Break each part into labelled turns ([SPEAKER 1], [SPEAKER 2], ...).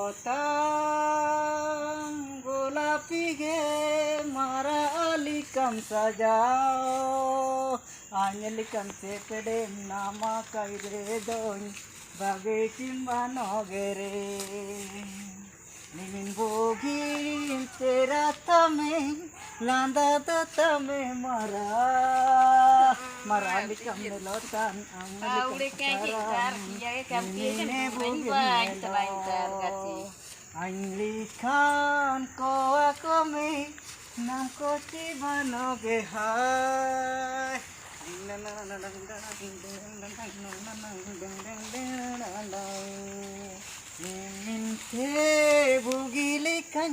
[SPEAKER 1] Otang gulapi ge mara alikam sajao anyelikam sepede nama kaire don bagai cimbano gere nimin bogin tera tame landa tame mara alikam melotan Anglikan ko ako may nang ko cibano ge hai Min ke bugilikan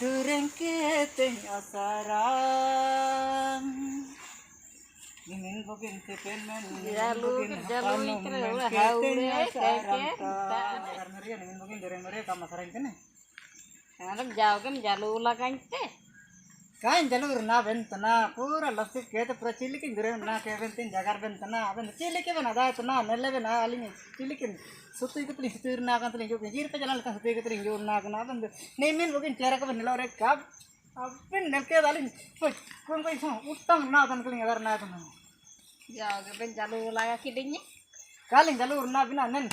[SPEAKER 1] dureng ke teng asarang Min bugin te penmen bugin panu min ke teng asarang karena dia min bugin dureng mereka masarang kene
[SPEAKER 2] Anak jauh kan jalur lah kan teh.
[SPEAKER 1] Kain jalur na bentana pura lasik ke te pura cilikin dureng na ke bentin jagar bentana ben cilikin ben ada tana nelle ben aling cilikin sutu ikut ling sutu na kan teling jok jir pe jalan kan sutu ikut ling jok na kan ben ne min bugin cara ka ben nelo rek kap ben nel ke daling kon ko iso utang na kan teling agar na kan
[SPEAKER 2] Jauh kan jalur lah ya kidingnya.
[SPEAKER 1] kaling jalur na bina nen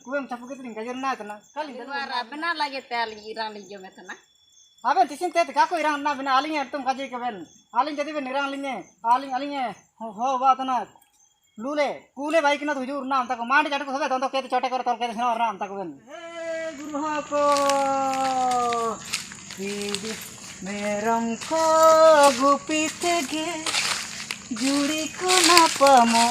[SPEAKER 1] kuem capu ke teling gajar na kan kaling jalur
[SPEAKER 2] Luar benar lagi teh irang linjo metana.
[SPEAKER 1] Aben tisin te kako irang na bina aling tum kaji ke ben aling jadi ben irang linye aling ho ba tana lule kule baik na tujur na am tak mandi jatu ko hobe ton to ke chote kor ton ke na am tak ben guru ha ko meram ko gupit ge juri ko na pamo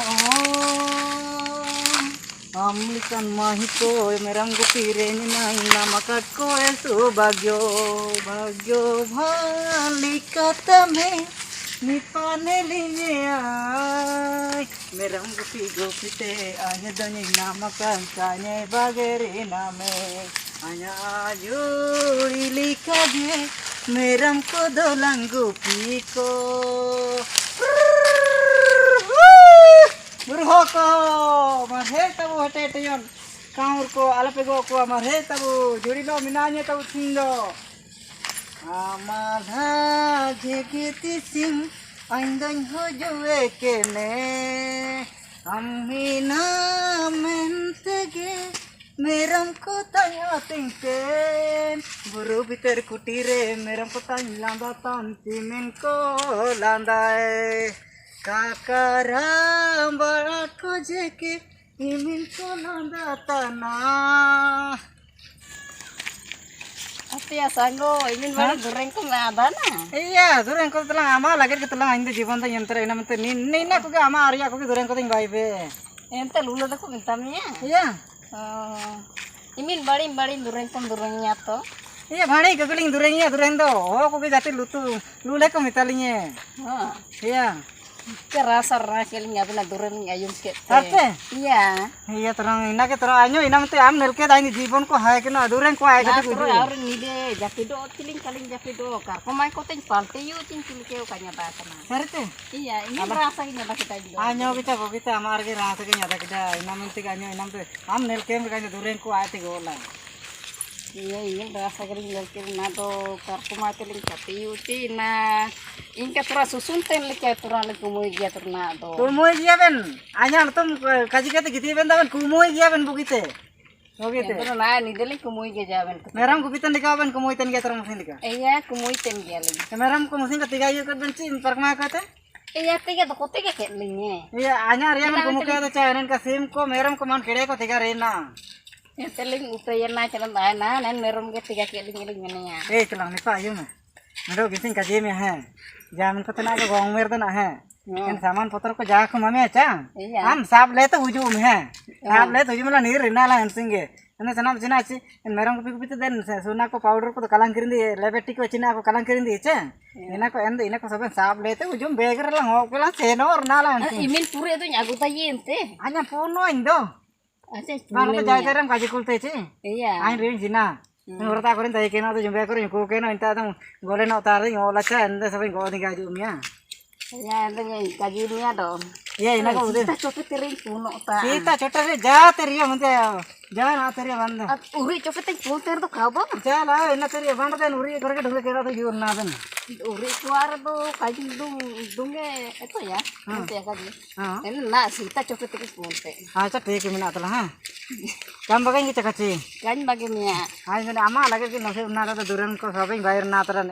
[SPEAKER 1] Amlikan mahito meram gupire ni nai namakat ko esu bagyo balikatame nipane liye ay meram gupite anya dani namakan kanye bagere name anya juri likage meram ko dolang gupiko Burhoko marhe tabu hate tayon kaur ko alapego ko marhe tabu juri lo minanya tabu thindo amadha jegeti sing aindan ho joe kene amina mentege meram ko tanya tingten buru biter kutire meram ko tanya landa timin ko landai Kakaram barat ko jeke imin ko landa tanah
[SPEAKER 2] Apa ya sanggo ingin baru goreng ko ada na.
[SPEAKER 1] Iya dureng ko telang ama lagi ke telang inde jiban ta yantra ina mate nina ko ke ama aria ko ke dureng ko ting baibe
[SPEAKER 2] Ente lulu dah ko mintamnya.
[SPEAKER 1] Iya
[SPEAKER 2] Imin bari goreng ko gorengnya to.
[SPEAKER 1] Iya bhani ke geling durengnya dureng do ho ko ke jati lutu lule ko mitalinye Iya
[SPEAKER 2] Kerasa rakel nggak pernah turun ngayun ke.
[SPEAKER 1] Ate?
[SPEAKER 2] Iya.
[SPEAKER 1] Iya terang ina ke terang anyo ina mate am nelke dai जीवन को है के ना dureng ko ay
[SPEAKER 2] Nah, terus orang ni deh japido tiling kaling japido kar. Pemain kau ting palte yu ting tilke kanya bata na.
[SPEAKER 1] Sarte?
[SPEAKER 2] Iya, ini rasa ini dah kita juga.
[SPEAKER 1] Anyo kita amar ke raat ke nyada kita ina mate anyo ina mate am nelke me kanya dureng ko ay te gola.
[SPEAKER 2] Iya, ini rasa kering na do kar pemain tiling tapi yu na. Inka tura susun ten leke tura le kumui gia turna do.
[SPEAKER 1] Kumui gia ben. Anya tum kaji kate giti ben da ben kumui gia ben bugite. Bugite.
[SPEAKER 2] Tura na ni dele kumui gia jaben.
[SPEAKER 1] Meram gupitan dika ben kumui ten gia tura musin dika.
[SPEAKER 2] Iya, kumui ten gia lagi.
[SPEAKER 1] Meram ko musin ka tiga yu kat ben cin parkma kate.
[SPEAKER 2] Iya, tiga to kote ke linye.
[SPEAKER 1] Iya, anya ria ben kumuk ka chainen ka sim ko meram ko man kede ko tiga rena.
[SPEAKER 2] Teling upaya na jalan na nan merom ke tiga ke linye ya.
[SPEAKER 1] Kelang ni pa yu me. Mero gisin kaji me hai. Jamin ko तना को gong मेर तना है इन सामान पत्र को जा को ममे अच्छा हम साब ले तो हुजू में है साब ले तो हुजू में नीर रिना ला हंसिंगे इन सनाम चिना ची इन मेरम को पिक देन सोना को पाउडर को कलंग करिंदी लेबेटी को चिना को कलंग करिंदी छे इना को सब साब ले तो हुजू बेगर ला हो केला सेनो और ना ला हंसिंग
[SPEAKER 2] इमिन पूरे तो न्यागु ताये एंते
[SPEAKER 1] आnya puno indo
[SPEAKER 2] अच्छा
[SPEAKER 1] बाल को जाय करम काजी कुलते छे
[SPEAKER 2] iya
[SPEAKER 1] आइन रिन जिना Nurta ko rin tayo kena to jumbe ko rin ko kena inta tong gole na utari ngola cha ende sabi go ni gaju mia
[SPEAKER 2] ya ente kaji niya do
[SPEAKER 1] Iya, ini kok udah.
[SPEAKER 2] Kita coba tering puno ta.
[SPEAKER 1] Kita coba jahat teriak nanti jangan teriak banda.
[SPEAKER 2] Uri coba teng puno tuh kau bang.
[SPEAKER 1] Jalan, ini teriak banda kan uri kerja dulu kita tuh jurna kan.
[SPEAKER 2] Uri keluar tuh kaji dungnya itu ya. Nanti ya kaji. Ini nak sih kita coba teng puno teh.
[SPEAKER 1] Aja deh gimana tuh lah. Kamu bagian kita kasih.
[SPEAKER 2] Kan bagiannya.
[SPEAKER 1] Ayo ini ama lagi kita nasi nara tuh duran kok sampai bayar nataran.